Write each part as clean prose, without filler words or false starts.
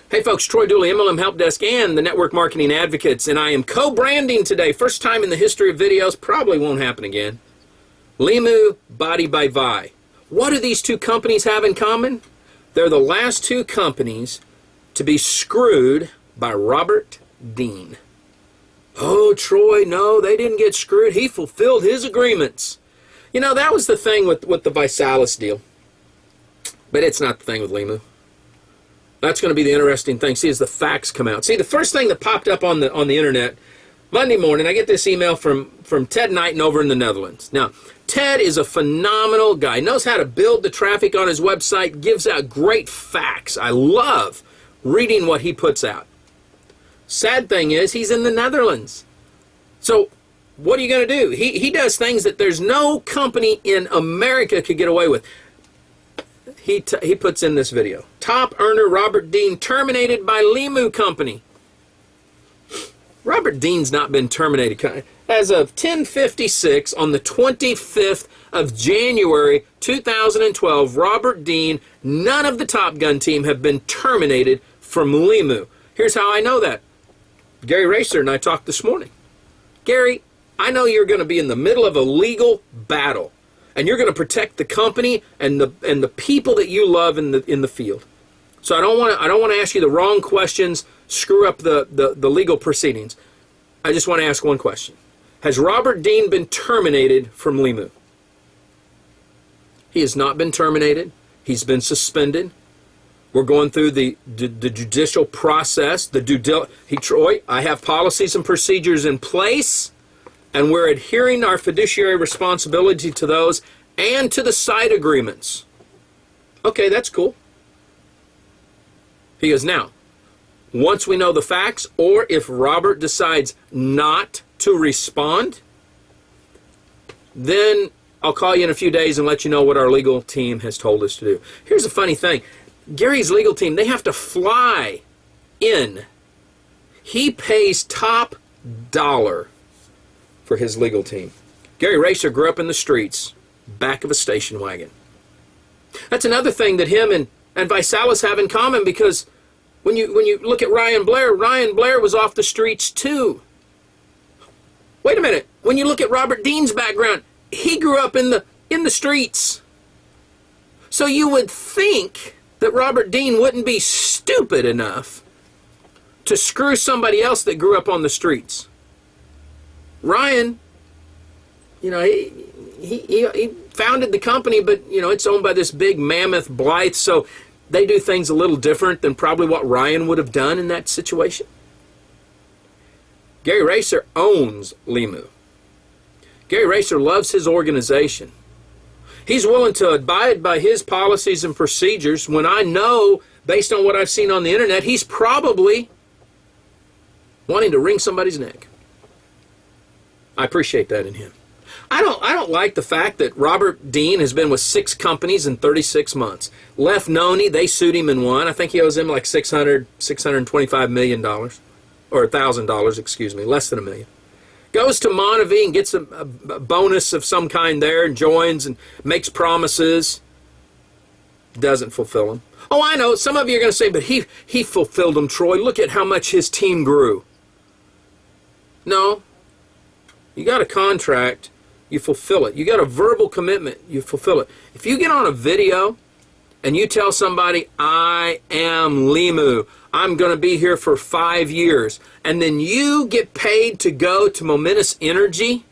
Hey folks, Troy Dooley, MLM Help Desk and the Network Marketing Advocates, and I am co-branding today. First time in the history of videos, probably won't happen again. Limu, Body by Vi. What do these two companies have in common? They're the last two companies to be screwed by Robert Dean. Oh, Troy, no, they didn't get screwed. He fulfilled his agreements. You know, that was the thing with the ViSalus deal. But it's not the thing with Limu. That's going to be the interesting thing. See, as the facts come out. See, the first thing that popped up on the internet, Monday morning, I get this email from Ted Knighton over in the Netherlands. Now, Ted is a phenomenal guy. Knows how to build the traffic on his website, gives out great facts. I love reading what he puts out. Sad thing is, he's in the Netherlands. So, what are you going to do? He does things that there's no company in America could get away with. He puts in this video. Top earner Robert Dean terminated by Limu Company. Robert Dean's not been terminated. As of 10:56 on the 25th of January 2012, Robert Dean, none of the Top Gun team have been terminated from Limu. Here's how I know that. Gary Racer and I talked this morning. Gary, I know you're going to be in the middle of a legal battle. And you're going to protect the company and the people that you love in the field. So I don't want to ask you the wrong questions, screw up the legal proceedings. I just want to ask one question. Has Robert Dean been terminated from Limu? He has not been terminated. He's been suspended. We're going through the judicial process. Troy, I have policies and procedures in place. And we're adhering our fiduciary responsibility to those and to the side agreements. Okay, that's cool. He goes, now, once we know the facts, or if Robert decides not to respond, then I'll call you in a few days and let you know what our legal team has told us to do. Here's the funny thing. Gary's legal team, they have to fly in. He pays top dollar for his legal team. Gary Racer grew up in the streets, back of a station wagon. That's another thing that him and ViSalus have in common, because when you look at Ryan Blair was off the streets too. Wait a minute. When you look at Robert Dean's background, he grew up in the streets. So you would think that Robert Dean wouldn't be stupid enough to screw somebody else that grew up on the streets. Ryan, you know, he founded the company, but, you know, it's owned by this big mammoth Blythe, so they do things a little different than probably what Ryan would have done in that situation. Gary Racer owns Limu. Gary Racer loves his organization. He's willing to abide by his policies and procedures when I know, based on what I've seen on the internet, he's probably wanting to wring somebody's neck. I appreciate that in him. I don't like the fact that Robert Dean has been with 6 companies in 36 months. Left Noni, they sued him and won. I think he owes them like $625 million. Or $1,000, excuse me, less than $1 million. Goes to Montevi and gets a bonus of some kind there and joins and makes promises. Doesn't fulfill them. Oh, I know, some of you are going to say, but he fulfilled them, Troy. Look at how much his team grew. No. You got a contract, you fulfill it. You got a verbal commitment, you fulfill it. If you get on a video and you tell somebody, I am Limu, I'm going to be here for 5 years, and then you get paid to go to Momentis Energy,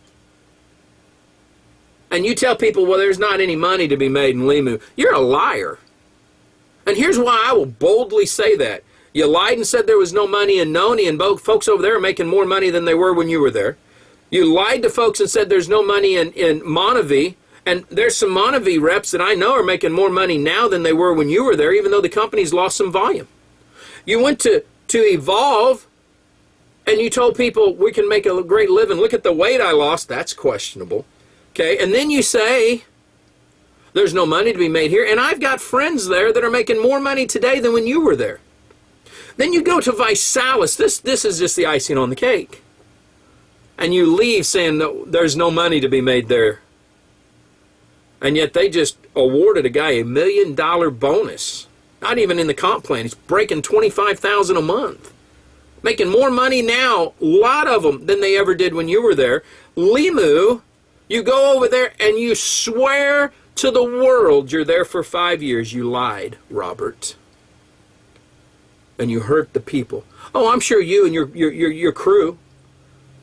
and you tell people, well, there's not any money to be made in Limu, you're a liar. And here's why I will boldly say that. You lied and said there was no money in Noni, and both folks over there are making more money than they were when you were there. You lied to folks and said there's no money in Montevi, and there's some Montevi reps that I know are making more money now than they were when you were there, even though the company's lost some volume. You went to Evolve, and you told people we can make a great living. Look at the weight I lost. That's questionable. Okay, and then you say there's no money to be made here, and I've got friends there that are making more money today than when you were there. Then you go to ViSalus. This is just the icing on the cake. And you leave saying that there's no money to be made there. And yet they just awarded a guy $1 million bonus. not even in the comp plan. He's breaking $25,000 a month. Making more money now, a lot of them, than they ever did when you were there. Limu, you go over there and you swear to the world you're there for 5 years. You lied, Robert. And you hurt the people. Oh, I'm sure you and your crew,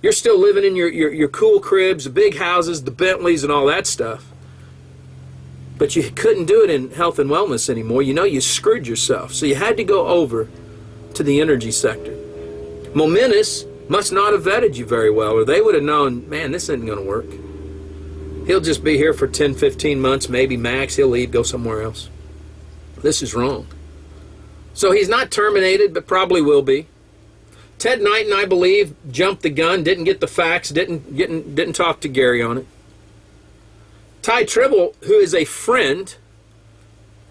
you're still living in your cool cribs, the big houses, the Bentleys, and all that stuff. But you couldn't do it in health and wellness anymore. You know, you screwed yourself. So you had to go over to the energy sector. Momentis must not have vetted you very well, or they would have known, man, this isn't going to work. He'll just be here for 10, 15 months, maybe max. He'll leave, go somewhere else. This is wrong. So he's not terminated, but probably will be. Ted Knighton, I believe, jumped the gun, didn't get the facts, didn't talk to Gary on it. Ty Tribble, who is a friend,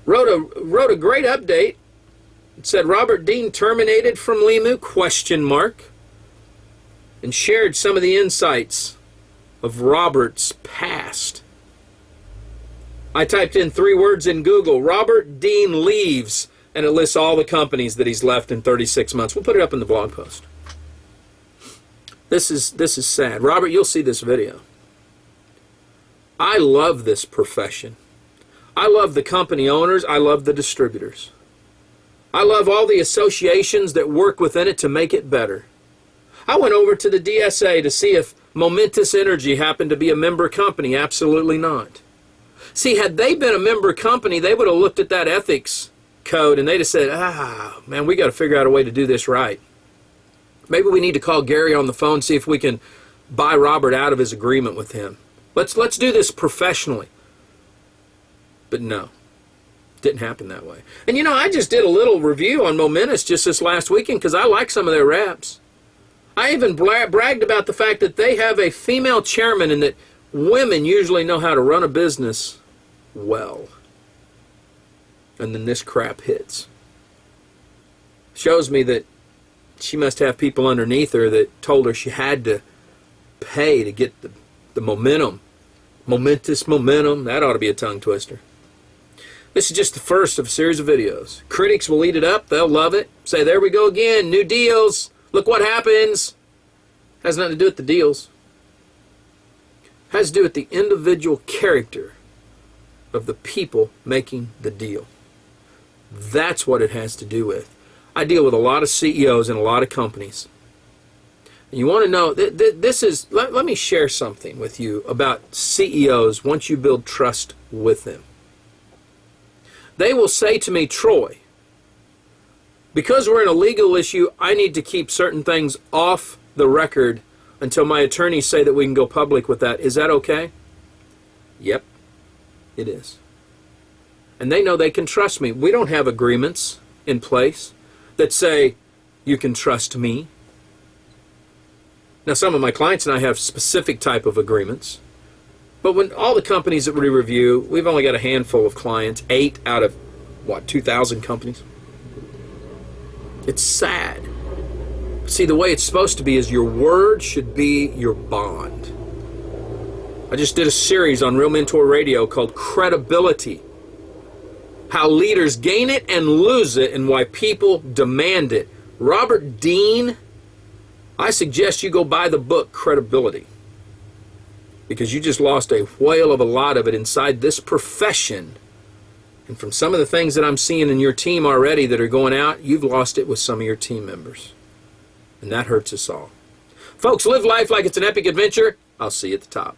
wrote a great update. It said Robert Dean terminated from Limu, ? And shared some of the insights of Robert's past. I typed in 3 words in Google, Robert Dean leaves, and it lists all the companies that he's left in 36 months. We'll put it up in the blog post. This is sad. Robert, you'll see this video. I love this profession. I love the company owners. I love the distributors. I love all the associations that work within it to make it better. I went over to the DSA to see if Momentis Energy happened to be a member company. Absolutely not. See, had they been a member company, they would have looked at that ethics code and they'd have said, man, we got to figure out a way to do this right. Maybe we need to call Gary on the phone, see if we can buy Robert out of his agreement with him. Let's do this professionally. But no, didn't happen that way. And you know, I just did a little review on Momentis just this last weekend because I like some of their reps. I even bragged about the fact that they have a female chairman and that women usually know how to run a business well. And then this crap hits. Shows me that she must have people underneath her that told her she had to pay to get the momentum. Momentous momentum. That ought to be a tongue twister. This is just the first of a series of videos. Critics will eat it up. They'll love it. Say, there we go again. New deals. Look what happens. Has nothing to do with the deals. Has to do with the individual character of the people making the deal. That's what it has to do with. I deal with a lot of CEOs in a lot of companies. And you want to know, this is, let me share something with you about CEOs once you build trust with them. They will say to me, Troy, because we're in a legal issue, I need to keep certain things off the record until my attorneys say that we can go public with that. Is that okay? Yep, it is. And they know they can trust me. We don't have agreements in place that say you can trust me. Now, some of my clients and I have specific type of agreements. But when all the companies that we review, we've only got a handful of clients, 8 out of, 2,000 companies. It's sad. See, the way it's supposed to be is your word should be your bond. I just did a series on Real Mentor Radio called Credibility. How leaders gain it and lose it and why people demand it. Robert Dean, I suggest you go buy the book Credibility. Because you just lost a whale of a lot of it inside this profession. And from some of the things that I'm seeing in your team already that are going out, you've lost it with some of your team members. And that hurts us all. Folks, live life like it's an epic adventure. I'll see you at the top.